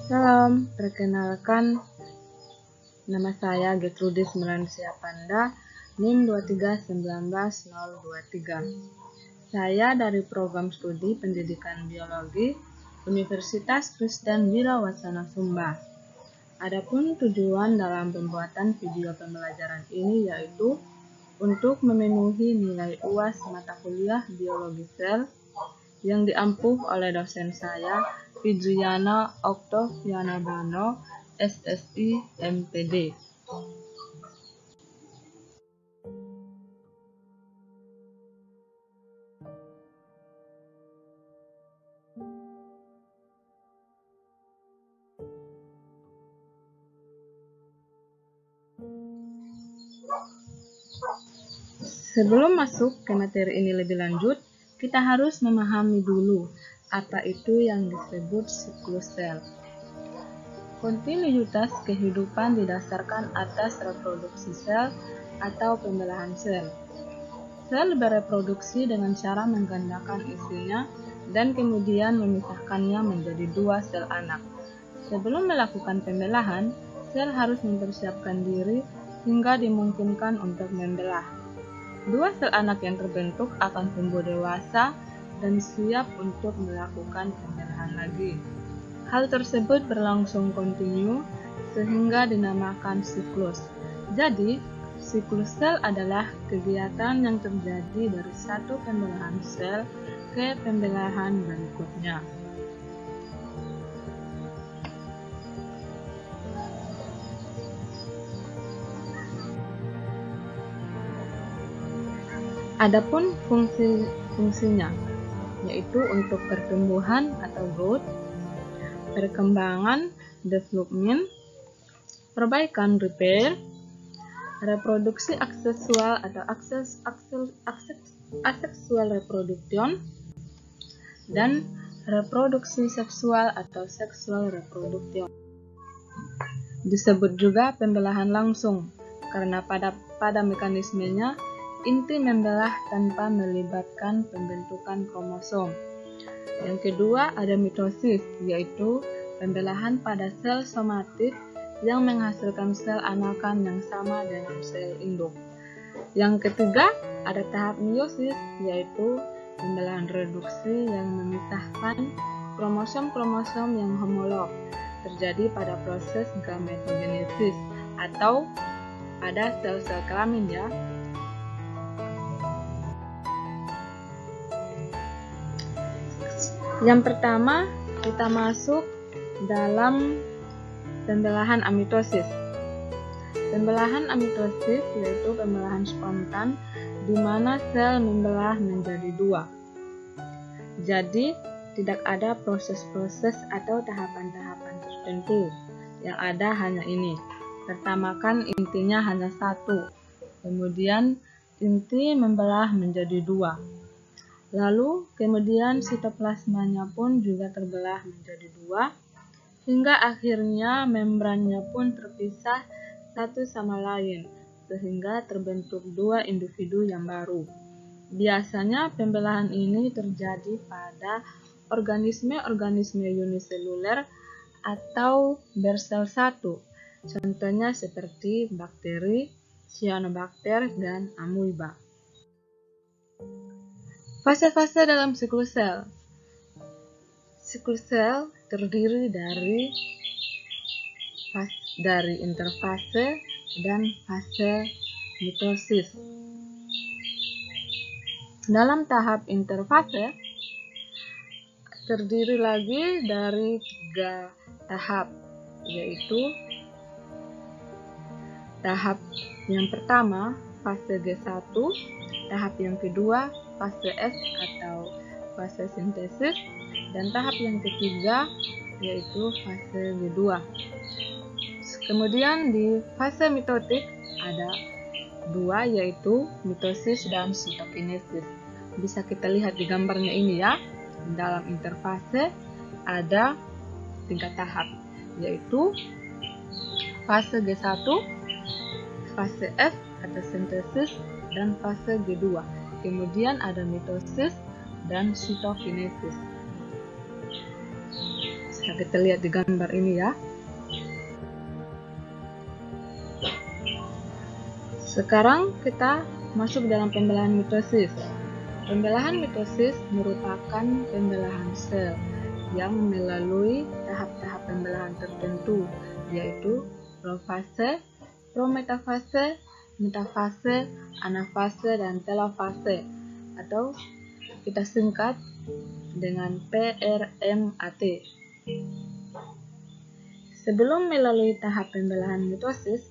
Salam, perkenalkan, nama saya Gertrudis Melansia Panda, NIM 2319023. Saya dari program studi pendidikan biologi Universitas Kristen Wirauwacana Sumba. Adapun tujuan dalam pembuatan video pembelajaran ini yaitu untuk memenuhi nilai UAS mata kuliah biologi sel yang diampuh oleh dosen saya, Fidriana Oktaviana Bano, SSI MPD. Sebelum masuk ke materi ini lebih lanjut, kita harus memahami dulu apa itu yang disebut siklus sel. Kontinuitas kehidupan didasarkan atas reproduksi sel atau pembelahan sel. Sel bereproduksi dengan cara menggandakan isinya dan kemudian memisahkannya menjadi dua sel anak. Sebelum melakukan pembelahan, sel harus mempersiapkan diri hingga dimungkinkan untuk membelah. Dua sel anak yang terbentuk akan tumbuh dewasa dan siap untuk melakukan pembelahan lagi. Hal tersebut berlangsung kontinu sehingga dinamakan siklus. Jadi, siklus sel adalah kegiatan yang terjadi dari satu pembelahan sel ke pembelahan berikutnya. Adapun fungsinya, yaitu untuk pertumbuhan atau growth, perkembangan, development, perbaikan, repair, reproduksi aksesual atau aseksual reproduction, dan reproduksi seksual atau seksual reproduction. Disebut juga pembelahan langsung, karena pada mekanismenya inti membelah tanpa melibatkan pembentukan kromosom. Yang kedua ada mitosis, yaitu pembelahan pada sel somatik yang menghasilkan sel anakan yang sama dengan sel induk. Yang ketiga ada tahap meiosis, yaitu pembelahan reduksi yang memisahkan kromosom-kromosom yang homolog terjadi pada proses gametogenesis atau pada sel-sel kelamin ya. Yang pertama, kita masuk dalam pembelahan amitosis. Pembelahan amitosis yaitu pembelahan spontan di mana sel membelah menjadi dua. Jadi, tidak ada proses-proses atau tahapan-tahapan tertentu. Yang ada hanya ini. Pertama kan intinya hanya satu. Kemudian inti membelah menjadi dua. Lalu kemudian sitoplasmanya pun juga terbelah menjadi dua, hingga akhirnya membrannya pun terpisah satu sama lain, sehingga terbentuk dua individu yang baru. Biasanya pembelahan ini terjadi pada organisme-organisme uniseluler atau bersel satu, contohnya seperti bakteri, cyanobacter, dan amoeba. Fase-fase dalam siklus sel. Siklus sel terdiri dari interfase dan fase mitosis. Dalam tahap interfase terdiri lagi dari 3 tahap, yaitu tahap yang pertama fase G1, tahap yang kedua fase S atau fase sintesis, dan tahap yang ketiga yaitu fase G2. Kemudian di fase mitotik ada 2, yaitu mitosis dan sitokinesis. Bisa kita lihat di gambarnya ini ya. Dalam interfase ada 3 tahap, yaitu fase G1, fase S atau sintesis, dan fase G2. Kemudian ada mitosis dan sitokinesis. kita lihat di gambar ini ya. Sekarang kita masuk dalam pembelahan mitosis. Pembelahan mitosis merupakan pembelahan sel yang melalui tahap-tahap pembelahan tertentu, yaitu profase, prometafase, metafase, anafase, dan telofase, atau kita singkat dengan PRMAT. Sebelum melalui tahap pembelahan mitosis,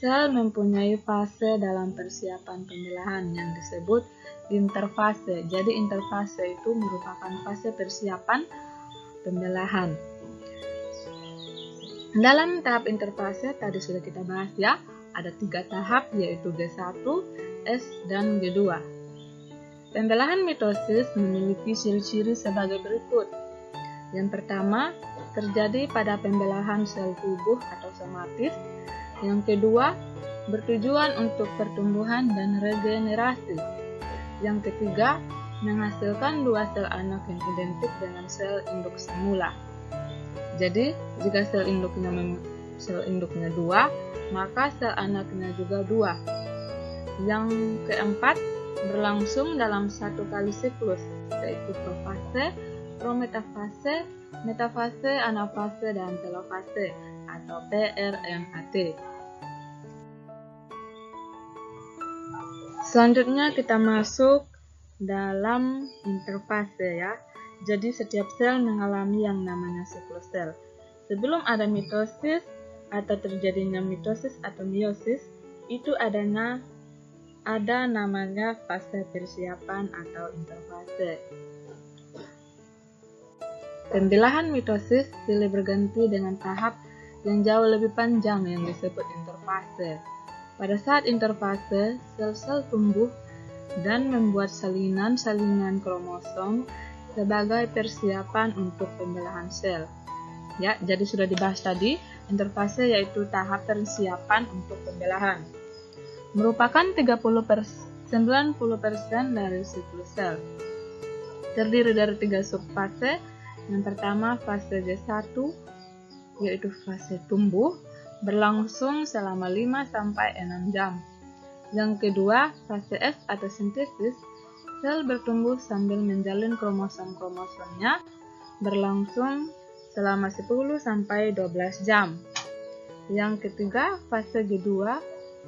sel mempunyai fase dalam persiapan pembelahan yang disebut interfase. Jadi interfase itu merupakan fase persiapan pembelahan. Dalam tahap interfase tadi sudah kita bahas ya, ada 3 tahap yaitu G1, S, dan G2. Pembelahan mitosis memiliki ciri-ciri sebagai berikut. Yang pertama, terjadi pada pembelahan sel tubuh atau somatis. Yang kedua, bertujuan untuk pertumbuhan dan regenerasi. Yang ketiga, menghasilkan 2 sel anak yang identik dengan sel induk semula. Jadi, jika sel induknya 2, maka sel anaknya juga 2. Yang keempat, berlangsung dalam 1 kali siklus, yaitu profase, prometafase, metafase, anafase, dan telofase, atau PRMAT. Selanjutnya kita masuk dalam interfase ya. Jadi setiap sel mengalami yang namanya siklus sel. Sebelum ada mitosis atau terjadinya mitosis atau meiosis, itu ada namanya fase persiapan atau interfase. Pembelahan mitosis silih berganti dengan tahap yang jauh lebih panjang yang disebut interfase. Pada saat interfase, sel-sel tumbuh dan membuat salinan-salinan kromosom sebagai persiapan untuk pembelahan sel. Ya, jadi sudah dibahas tadi, interfase yaitu tahap persiapan untuk pembelahan. Merupakan 90% dari siklus sel. Terdiri dari 3 subfase. Yang pertama fase G1, yaitu fase tumbuh, berlangsung selama 5-6 jam. Yang kedua, fase S atau sintesis, sel bertumbuh sambil menjalin kromosom-kromosomnya, berlangsung selama 10-12 jam. Yang ketiga, fase G2,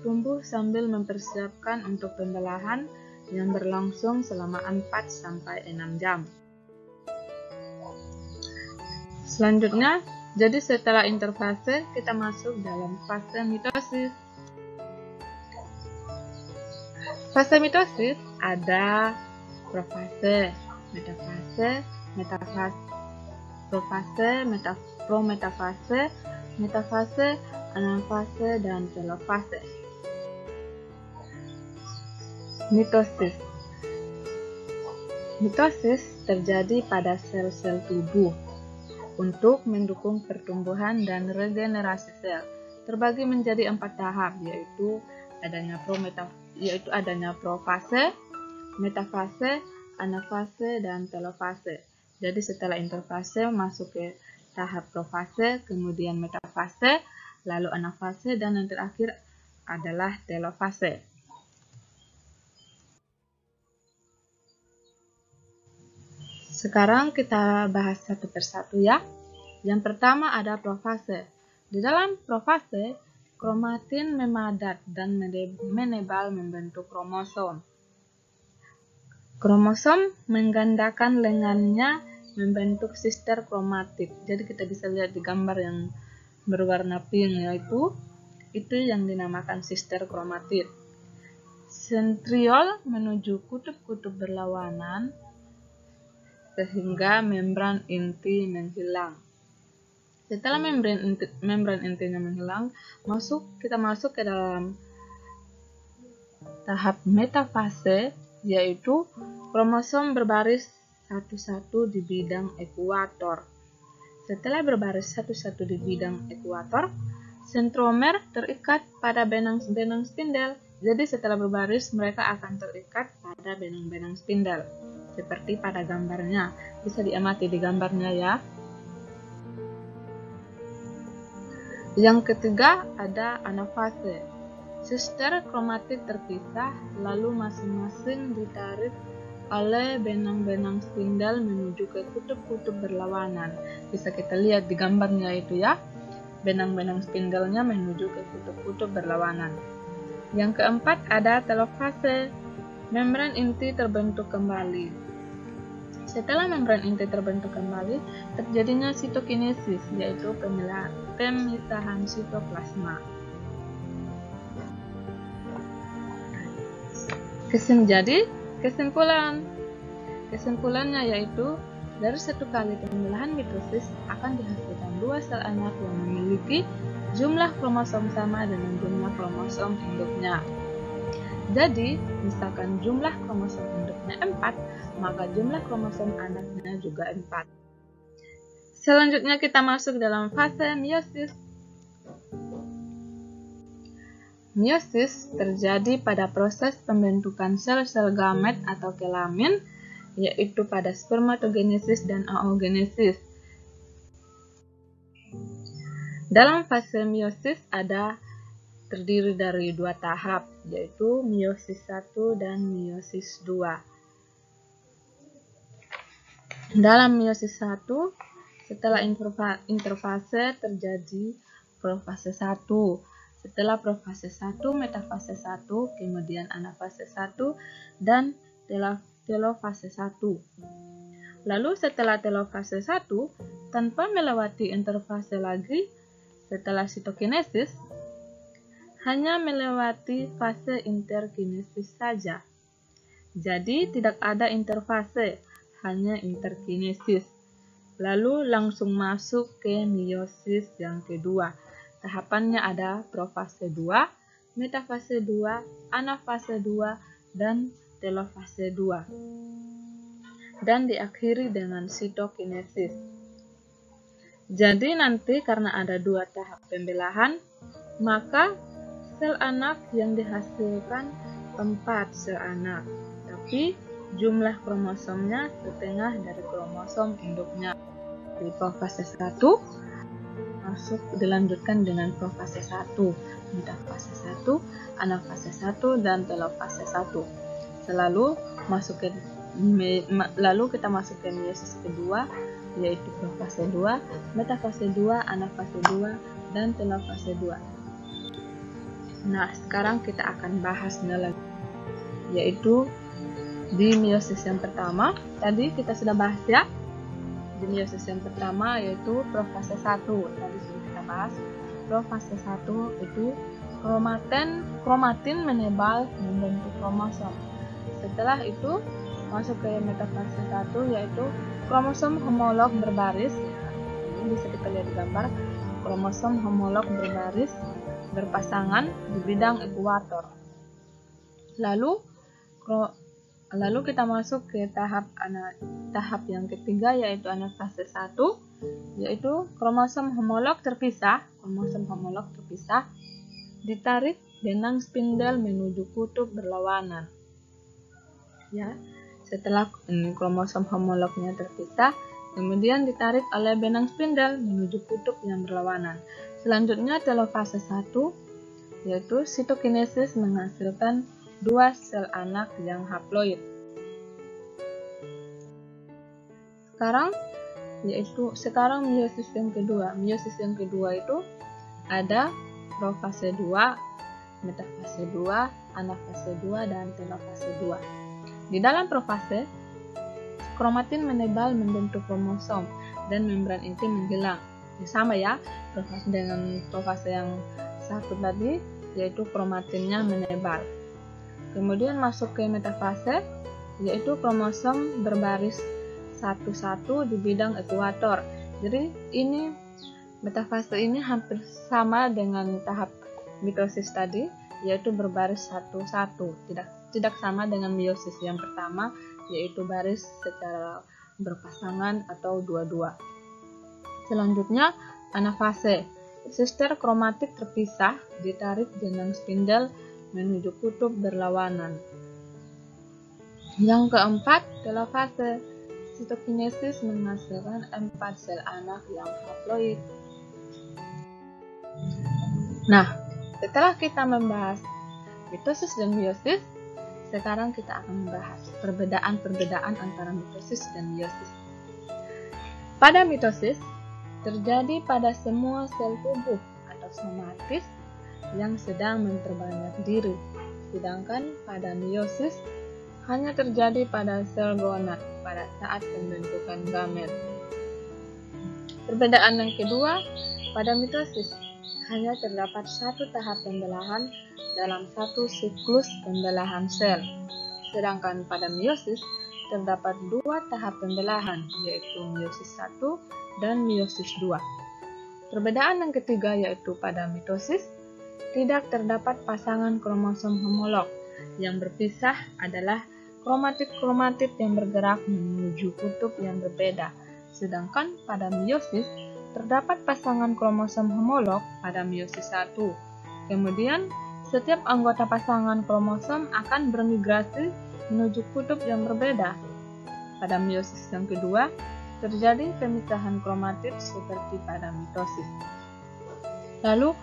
tumbuh sambil mempersiapkan untuk pembelahan yang berlangsung selama 4-6 jam. Selanjutnya, jadi setelah interfase, kita masuk dalam fase mitosis. Fase mitosis ada profase, metafase, prometafase, metafase, anafase, dan telofase. Mitosis. Mitosis terjadi pada sel-sel tubuh untuk mendukung pertumbuhan dan regenerasi sel. Terbagi menjadi 4 tahap, yaitu adanya profase, metafase, anafase, dan telofase. Jadi setelah interfase masuk ke tahap profase, kemudian metafase, lalu anafase, dan yang terakhir adalah telofase. Sekarang kita bahas satu persatu ya. Yang pertama ada profase. Di dalam profase, kromatin memadat dan menebal membentuk kromosom. Kromosom menggandakan lengannya membentuk sister kromatik. Jadi kita bisa lihat di gambar yang berwarna pink, yaitu itu yang dinamakan sister kromatit. Sentriol menuju kutub-kutub berlawanan sehingga membran inti menghilang. Setelah membran intinya menghilang, kita masuk ke dalam tahap metafase, yaitu kromosom berbaris satu-satu di bidang ekuator. Setelah berbaris satu-satu di bidang ekuator, sentromer terikat pada benang-benang spindel. Jadi setelah berbaris, mereka akan terikat pada benang-benang spindel. Seperti pada gambarnya. Bisa diamati di gambarnya ya. Yang ketiga ada anafase. Sister kromatik terpisah, lalu masing-masing ditarik oleh benang-benang spindel menuju ke kutub-kutub berlawanan. Bisa kita lihat di gambarnya itu ya, benang-benang spindelnya menuju ke kutub-kutub berlawanan. Yang keempat ada telofase. Membran inti terbentuk kembali. Setelah membran inti terbentuk kembali, terjadinya sitokinesis, yaitu pemisahan sitoplasma. Jadi, kesimpulannya yaitu dari satu kali pembelahan mitosis akan dihasilkan dua sel anak yang memiliki jumlah kromosom sama dengan jumlah kromosom induknya. Jadi, misalkan jumlah kromosom induknya 4, maka jumlah kromosom anaknya juga 4. Selanjutnya kita masuk dalam fase meiosis. Meiosis terjadi pada proses pembentukan sel-sel gamet atau kelamin, yaitu pada spermatogenesis dan oogenesis. Dalam fase meiosis terdiri dari dua tahap, yaitu meiosis 1 dan meiosis 2. Dalam meiosis 1, setelah interfase terjadi profase 1. Setelah profase 1, metafase 1, kemudian anafase 1, dan telofase 1. Lalu setelah telofase 1, tanpa melewati interfase lagi, setelah sitokinesis, hanya melewati fase interkinesis saja. Jadi tidak ada interfase, hanya interkinesis. Lalu langsung masuk ke meiosis yang kedua. Tahapannya ada profase 2, metafase 2, anafase 2, dan telofase 2. Dan diakhiri dengan sitokinesis. Jadi nanti karena ada dua tahap pembelahan, maka sel anak yang dihasilkan 4 sel anak. Tapi jumlah kromosomnya setengah dari kromosom induknya. Di profase 1, dilanjutkan dengan profase 1, metafase 1, anafase 1, dan telofase 1. Lalu kita masuk ke meiosis kedua, yaitu profase 2, metafase 2, anafase 2, dan telofase 2. Nah, sekarang kita akan bahas lagi, yaitu di meiosis yang pertama. Tadi kita sudah bahas ya. Di meiosis yang pertama yaitu profase 1. Tadi sudah kita bahas. Profase 1 itu kromatin menebal membentuk kromosom. Setelah itu masuk ke metafase 1, yaitu kromosom homolog berbaris. Ini bisa kita lihat di gambar. Kromosom homolog berbaris berpasangan di bidang ekuator. Lalu kita masuk ke tahap yang ketiga, yaitu anafase 1, yaitu kromosom homolog terpisah ditarik benang spindel menuju kutub berlawanan. Ya, setelah kromosom homolognya terpisah, kemudian ditarik oleh benang spindel menuju kutub yang berlawanan. Selanjutnya telofase 1, yaitu sitokinesis menghasilkan 2 sel anak yang haploid. Sekarang meiosis yang kedua. Meiosis yang kedua itu ada profase 2, metafase 2, anafase 2, dan telofase 2. Di dalam profase, kromatin menebal membentuk kromosom dan membran inti menghilang. Sama ya, dengan profase yang satu tadi, yaitu kromatinnya menebal. Kemudian masuk ke metafase, yaitu kromosom berbaris satu-satu di bidang ekuator. Jadi ini metafase ini hampir sama dengan tahap mitosis tadi, yaitu berbaris satu-satu. Tidak sama dengan meiosis yang pertama, yaitu baris secara berpasangan atau dua-dua. Selanjutnya anafase. Sister kromatik terpisah ditarik benang spindel menuju kutub berlawanan. Yang keempat, telofase. Sitokinesis menghasilkan 4 sel anak yang haploid. Nah, setelah kita membahas mitosis dan meiosis, sekarang kita akan membahas perbedaan-perbedaan antara mitosis dan meiosis. Pada mitosis, terjadi pada semua sel tubuh atau somatis yang sedang memperbanyak diri, sedangkan pada meiosis hanya terjadi pada sel gonad pada saat pembentukan gamet. Perbedaan yang kedua, pada mitosis hanya terdapat satu tahap pembelahan dalam satu siklus pembelahan sel, sedangkan pada meiosis terdapat dua tahap pembelahan, yaitu meiosis 1 dan meiosis 2. Perbedaan yang ketiga yaitu pada mitosis tidak terdapat pasangan kromosom homolog. Yang berpisah adalah kromatid-kromatid yang bergerak menuju kutub yang berbeda, sedangkan pada meiosis terdapat pasangan kromosom homolog pada meiosis 1. Kemudian, setiap anggota pasangan kromosom akan bermigrasi menuju kutub yang berbeda. Pada meiosis yang kedua, terjadi pemisahan kromatid seperti pada mitosis. Lalu,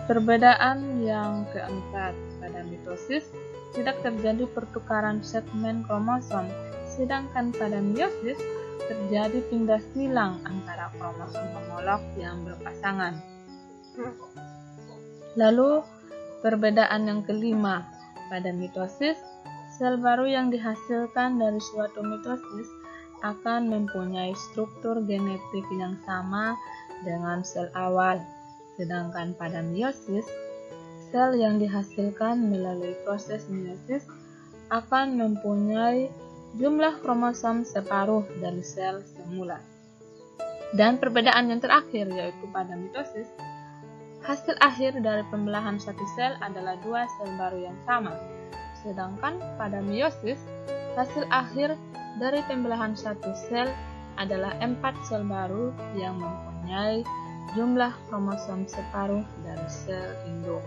perbedaan yang keempat, pada mitosis tidak terjadi pertukaran segmen kromosom, sedangkan pada meiosis terjadi pindah silang antara kromosom homolog yang berpasangan. Lalu, perbedaan yang kelima, pada mitosis, sel baru yang dihasilkan dari suatu mitosis akan mempunyai struktur genetik yang sama dengan sel awal, sedangkan pada meiosis, sel yang dihasilkan melalui proses meiosis akan mempunyai jumlah kromosom separuh dari sel semula. Dan perbedaan yang terakhir yaitu pada mitosis, hasil akhir dari pembelahan satu sel adalah dua sel baru yang sama. Sedangkan pada meiosis, hasil akhir dari pembelahan satu sel adalah 4 sel baru yang mempunyai jumlah kromosom separuh dari sel induk.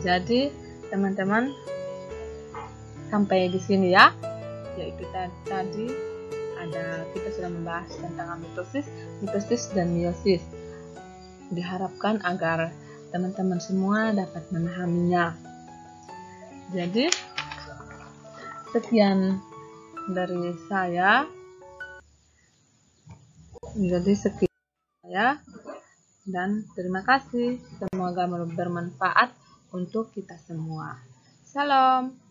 Jadi, teman-teman, sampai di sini ya. Yaitu tadi kita sudah membahas tentang mitosis dan meiosis. Diharapkan agar teman-teman semua dapat memahaminya. Jadi, sekian dari saya. Dan terima kasih. Semoga bermanfaat untuk kita semua. Salam.